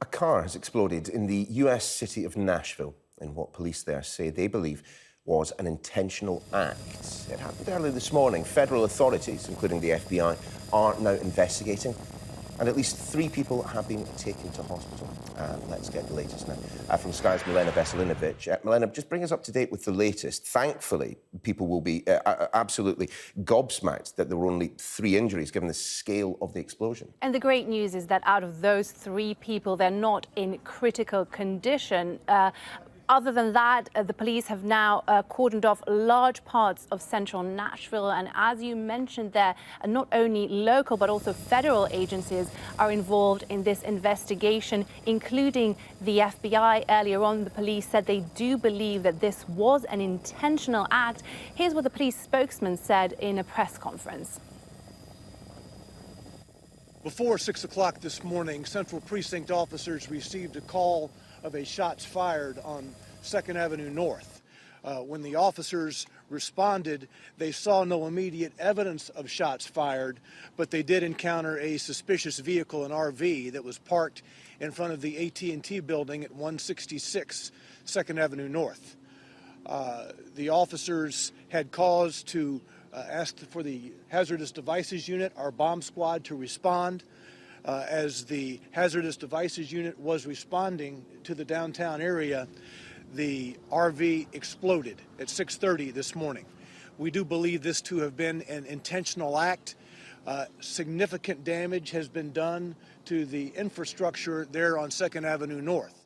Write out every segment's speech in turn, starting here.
A car has exploded in the US city of Nashville in what police there say they believe was an intentional act. It happened early this morning. Federal authorities, including the FBI, are now investigating, and at least 3 people have been taken to hospital. Let's get the latest now from Sky's Milena Veselinovic. Milena, just bring us up to date with the latest. Thankfully, people will be absolutely gobsmacked that there were only 3 injuries, given the scale of the explosion. And the great news is that out of those 3 people, they're not in critical condition. Other than that, the police have now cordoned off large parts of central Nashville. And as you mentioned there, not only local but also federal agencies are involved in this investigation, including the FBI. Earlier on, the police said they do believe that this was an intentional act. Here's what the police spokesman said in a press conference. Before 6 o'clock this morning, Central Precinct officers received a call of a shots fired on 2nd Avenue North. When the officers responded, they saw no immediate evidence of shots fired, but they did encounter a suspicious vehicle, an RV, that was parked in front of the AT&T building at 166 2nd Avenue North. The officers had cause to ask for the hazardous devices unit, our bomb squad, to respond. As the hazardous devices unit was responding to the downtown area, the RV exploded at 6:30 this morning. We do believe this to have been an intentional act. Significant damage has been done to the infrastructure there on 2nd Avenue North.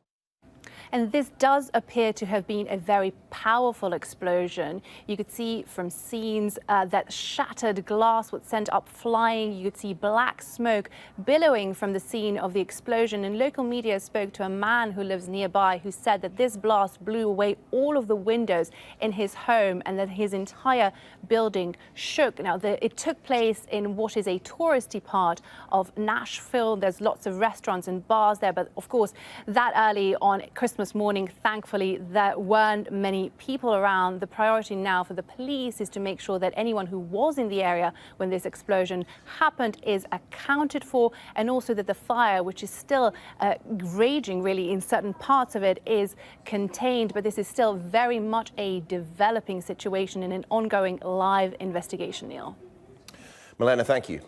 And this does appear to have been a very powerful explosion. You could see from scenes that shattered glass was sent up flying. You could see black smoke billowing from the scene of the explosion. And local media spoke to a man who lives nearby who said that this blast blew away all of the windows in his home and that his entire building shook. Now, it took place in what is a touristy part of Nashville. There's lots of restaurants and bars there, but of course, that early on Christmas morning, thankfully, there weren't many people around. The priority now for the police is to make sure that anyone who was in the area when this explosion happened is accounted for, and also that the fire, which is still raging really in certain parts of it, is contained. But this is still very much a developing situation in an ongoing live investigation, Neil. Milena, thank you.